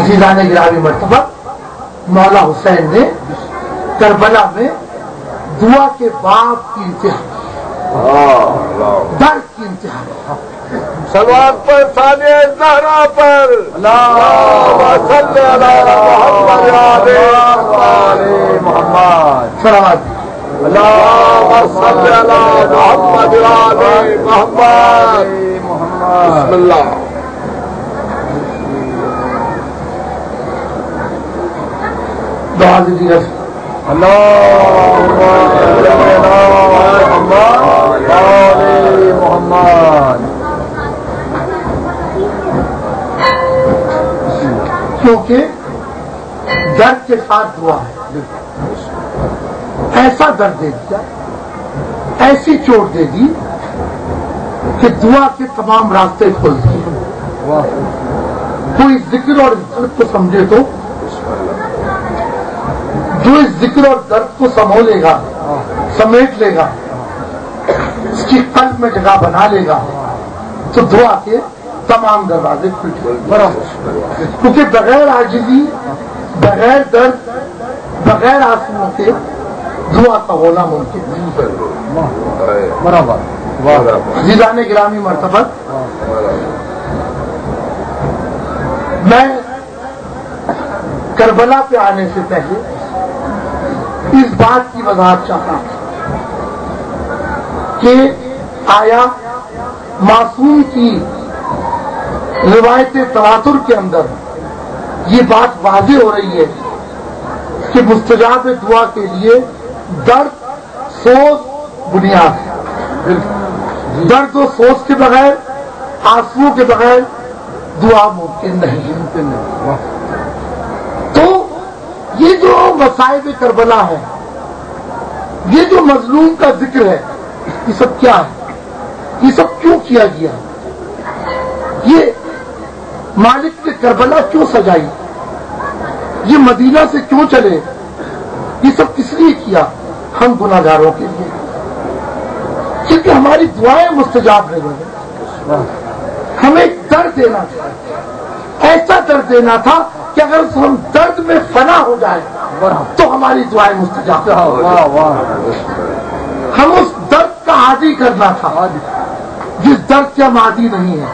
عزیزان گرامی مرتبہ مولا حسین نے کربلا میں دعا کے باپ کی انتہا، درد کی انتہا، سلوات پر ثانی زہرا پر اللہم صلی علی محمد آل محمد سلامات اللہم صلی علی محمد آل محمد بسم اللہ دعا دیجیے اللہم صلی علی محمد آل محمد کیونکہ درد کے ساتھ دعا ہے، ایسا درد دے دیا، ایسی چوٹ دے دی کہ دعا کے تمام راستے کھل گئے۔ کوئی ذکر اور درد کو سمجھے تو جو اس ذکر اور درد کو سنبھولے گا، سمیٹ لے گا، اس کی قلب میں جگہ بنا لے گا تو دعا کے تمام دروازے کھل جائیں گے۔ کیونکہ بغیر عاجزی، بغیر درد، بغیر آنسوؤں کے دعا کا ہونا ممکن نہیں۔ عزیزان گرامی مرتبہ، میں کربلا پہ آنے سے پہلے اس بات کی وضاحت چاہتا ہوں کہ آیا معصوم کی روایت تواتر کے اندر یہ بات واضح ہو رہی ہے کہ مستجاب دعا کے لیے درد، سوز بنیاد ہے۔ درد و سوز کے بغیر، آنسوؤں کے بغیر دعا ممکن نہیں ہے۔ تو یہ جو مصائب کربلا ہے، یہ جو مظلوم کا ذکر ہے، یہ سب کیا ہے؟ یہ سب کیوں کیا گیا؟ یہ مالک نے کربلا کیوں سجائی؟ یہ مدینہ سے کیوں چلے؟ یہ سب کس لیے کیا؟ ہم گناہگاروں کے لیے، کیونکہ ہماری دعائیں مستجاب نہیں ہوئی۔ ہمیں درد دینا تھا، ایسا درد دینا تھا کہ اگر ہم درد میں فنا ہو جائے تو ہماری دعائیں مستجاب۔ ہم اس درد کا عادی کرنا تھا جس درد کے ہم عادی نہیں ہیں۔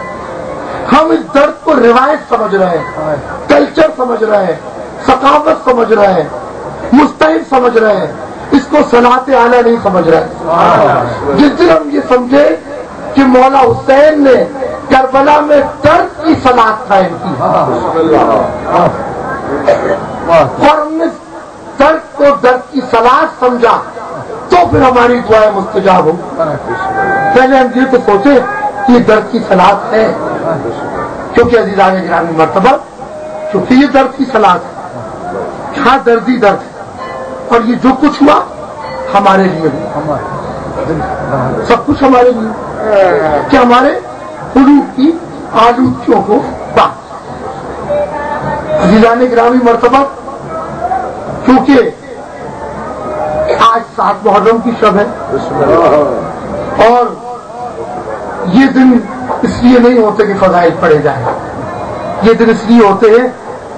ہم اس درد کو روایت سمجھ رہے ہیں، کلچر سمجھ رہے ہیں، ثقافت سمجھ رہے ہیں، مستحب سمجھ رہے ہیں، اس کو صلاۃ اعلیٰ نہیں سمجھ رہے۔ جس دن ہم یہ سمجھے کہ مولا حسین نے کربلا میں درد کی صلاۃ قائم کی اور ہم نے درد کو درد کی صلاۃ سمجھا تو پھر ہماری دعائیں مستجاب ہو۔ پہلے ہم یہ تو سوچے کہ یہ درد کی صلاۃ ہے، کیونکہ عزیزان گرامی مرتبہ، کیونکہ یہ درد کی صلاۃ ہے، ہاں دردی درد ہے، اور یہ جو کچھ ہوا ہمارے لیے ہوا، سب کچھ ہمارے لیے، کہ ہمارے قلوب کی آلودگیوں کو بات۔ عزیزان گرامی مرتبہ، کیونکہ آج 7 محرم کی شب ہے اور یہ دن اس لیے نہیں ہوتے کہ فضائل پڑے جائیں، یہ دن اس لیے ہوتے ہیں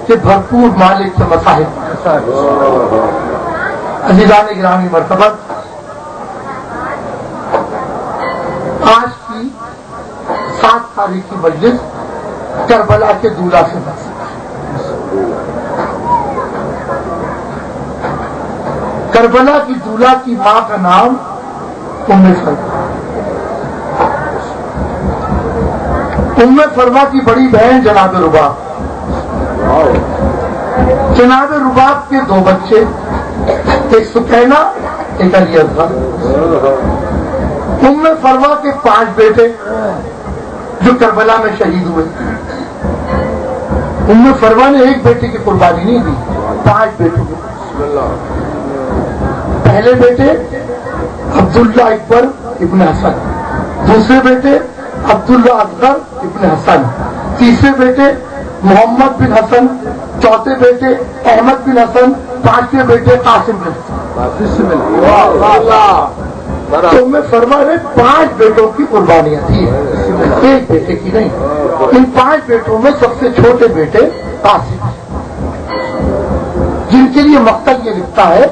کہ بھرپور مالک کے مصائب۔ عزیزان گرامی مرتبہ، آج کی 7 تاریخ کی مجلس کربلا کے دولہ سے بس۔ کربلا کی دولہ کی ماں کا نام ام فرما، ام فرما کی بڑی بہن جناب رباب، جناب رباب کے 2 بچے، ایک سکینہ، ایک علی اصغر۔ ام فرما کے 5 بیٹے جو کربلا میں شہید ہوئے۔ ام فرما نے ایک بیٹے کی قربانی نہیں دی، 5 بیٹوں کو۔ پہلے بیٹے عبداللہ اکبر ابن حسن، دوسرے بیٹے عبداللہ اصغر ابن حسن، تیسرے بیٹے محمد بن حسن، چوتھے بیٹے احمد بن حسن، 5ویں بیٹے قاسم بن حسن۔ تو ام فرما نے 5 بیٹوں کی قربانیاں دی ہیں۔ ایک بیٹے کی نہیں، ان 5 بیٹوں میں سب سے چھوٹے بیٹے قاسم، جن کے لیے مقتل یہ لکھتا ہے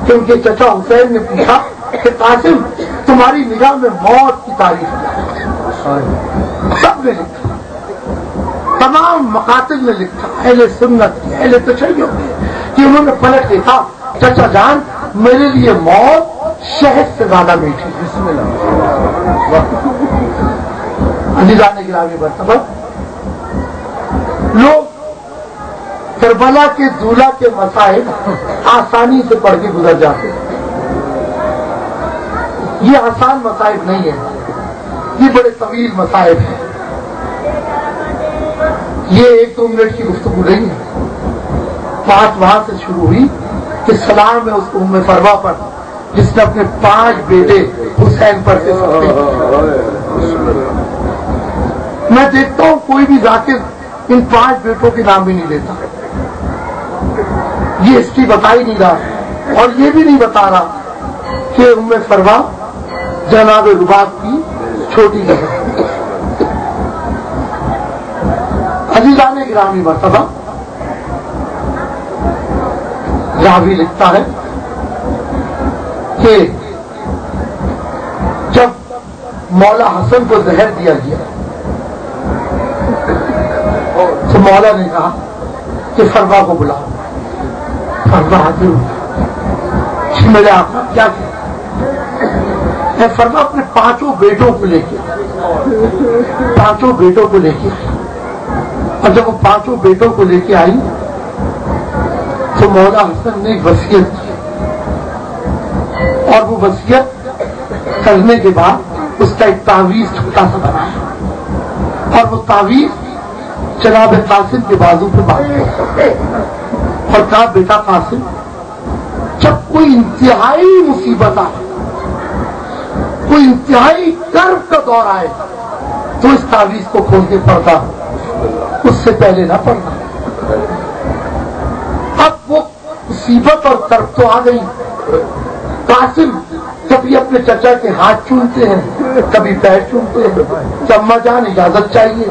کہ ان کے چچا حسین نے پوچھا کہ قاسم تمہاری نگاہ میں موت کی تعریف کیا ہے؟ سب نے لکھا، تمام مقاتل نے لکھا، اہل سنت کی، اہل تشیع کی، کہ انہوں نے پلٹ دیکھا چچا جان میرے لیے موت شہد سے زیادہ میٹھی ہے۔ بسم اللہ۔ عزیزان گرامی مرتبہ، لوگ کربلا کے دولہ کے مسائل آسانی سے پڑھ کے گزر جاتے ہیں، یہ آسان مسائل نہیں ہے، یہ بڑے طویل مسائل ہیں، یہ 1-2 منٹ کی گفتگو نہیں ہے۔ بات وہاں سے شروع ہوئی کہ سلام ہے اس ام فروا پر جس نے اپنے 5 بیٹے حسین پر سے میں دیکھتا ہوں کوئی بھی ذاکر ان 5 بیٹوں کے نام بھی نہیں لیتا، یہ ہسٹری بتا ہی نہیں رہا، اور یہ بھی نہیں بتا رہا کہ ام فروا جناب رباب کی چھوٹی بہن۔ عزیزان گرامی مرتبہ، راوی لکھتا ہے کہ جب مولا حسن کو زہر دیا گیا تو مولا نے کہا کہ فروا کو بلاؤ۔ فروا حاضر ہوا، میرے آقا کیا کیا؟ فروا اپنے 5 بیٹوں کو لے کے، 5 بیٹوں کو لے کے، اور جب وہ 5 بیٹوں کو لے کے آئی تو مولا حسن نے ایک وصیت کی، اور وہ وصیت کرنے کے بعد اس کا ایک تعویذ چھوٹا سا بنایا، اور وہ تعویذ جناب قاسم کے بازو پہ باندھ اور کہا بیٹا قاسم جب کوئی انتہائی مصیبت آئے، کوئی انتہائی کرب کا دور آئے تو اس تعویذ کو کھول کے پڑھتا، اس سے پہلے نہ پڑھنا۔ اب وہ مصیبت اور کرب تو آ گئی، قاسم کبھی اپنے چچا کے ہاتھ چومتے ہیں، کبھی پیر چومتے ہیں کہ اماں جان اجازت چاہیے۔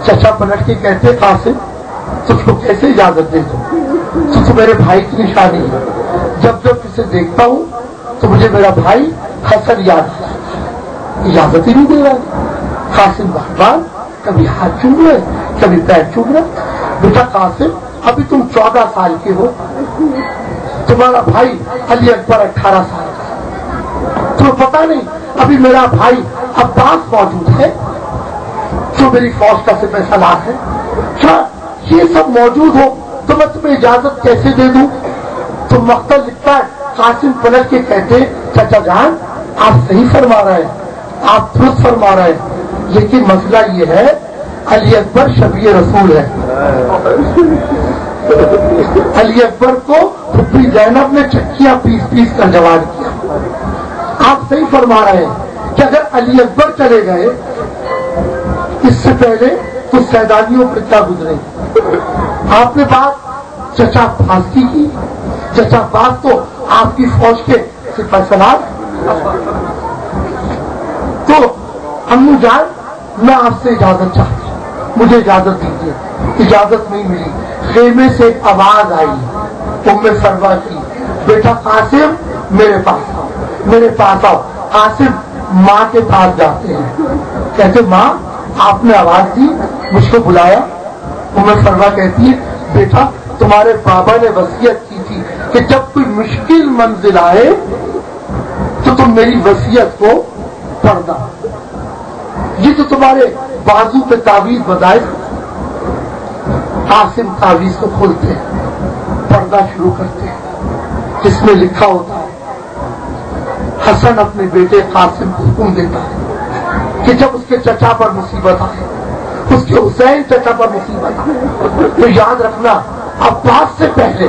چچا پلٹ کے کہتے قاسم تجھ کو کیسے اجازت دے دوں، تو میرے بھائی کی نشانی ہے، جب جب اسے دیکھتا ہوں تو مجھے میرا بھائی حسن یاد آتا ہے، اجازت ہی نہیں دے رہا۔ قاسم بار بار کبھی ہاتھ چوم رہے، کبھی پیر چوم رہے۔ بیٹا قاسم ابھی تم 14 سال کے ہو، تمہارا بھائی علی اکبر 18 سال کا ہے، تمہیں پتا نہیں ابھی میرا بھائی عباس موجود ہے جو میری فوج کا سپہ سالار ہے، کیا یہ سب موجود ہو تو میں تمہیں اجازت کیسے دے دوں؟ تو مقتل لکھتا ہے قاسم پلٹ کے کہتے چچا جان آپ صحیح فرما رہے ہیں، آپ درست فرما رہے ہیں، لیکن مسئلہ یہ ہے علی اکبر شبیہ رسول ہے۔ علی اکبر کو پھپھی زینب نے چکیاں پیس کر جوان کیا۔ آپ صحیح فرما رہے ہیں کہ اگر علی اکبر چلے گئے اس سے پہلے تو سیدانیوں پر کیا گزرے۔ آپ نے بات چچا عباس کی، چچا عباس تو آپ کی فوج کے سپہ سالار، تو امو جان میں آپ سے اجازت چاہتی ہوں، مجھے اجازت دیجیے۔ اجازت نہیں ملی، خیمے سے ایک آواز آئی ام فروا کی، بیٹا قاسم میرے پاس آؤ، میرے پاس آؤ۔ قاسم ماں کے پاس جاتے ہیں، کہتے ماں آپ نے آواز دی، مجھ کو بلایا۔ ام فروا کہتی ہے بیٹا تمہارے بابا نے وصیت کی تھی کہ جب کوئی مشکل منزل آئے تو تم میری وصیت کو پڑھنا۔ یہ تو تمہارے بازو پہ تعویذ بتائے۔ قاسم تعویذ کو کھولتے ہیں، پڑھنا شروع کرتے ہیں، جس میں لکھا ہوتا ہے حسن اپنے بیٹے قاسم کو حکم دیتا ہے کہ جب اس کے چچا پر مصیبت آئے، اس کے حسین چچا پر مصیبت آئے تو یاد رکھنا عباس سے پہلے،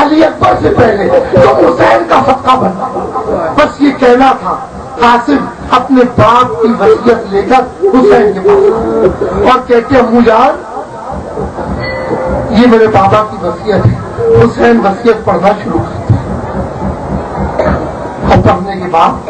علی اکبر سے پہلے تو حسین کا صدقہ بننا۔ بس یہ کہنا تھا۔ قاسم اپنے باپ کی وصیت لے کر حسین کے پاس اور کہتے امو جان یہ میرے بابا کی وصیت ہے۔ حسین وصیت پڑھنا شروع کرتے اور پڑھنے کے بعد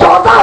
14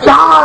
4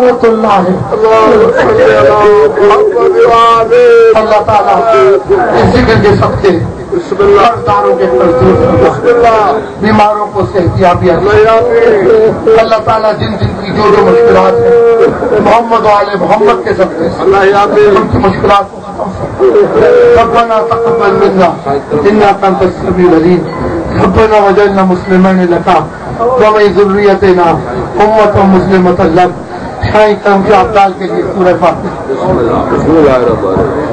زیارت اللہ ہے. اللہ تعالیٰ اس ذکر کے صدقے قرضداروں کے قرض، بیماروں کو صحتیابی اللہ تعالیٰ جن جن کی جو جو مشکلات ہیں محمد و آل محمد کے صدقے ان کی مشکلات کو ختم. ربنا تقبل منا انك انت السميع العليم. ربنا وجعلنا مسلمين لك ومن ذريتنا امة مسلمة لك. شاہی کرم کے ابدال کے لیے سورہ فاتحہ. بسم اللہ الرحمن الرحیم.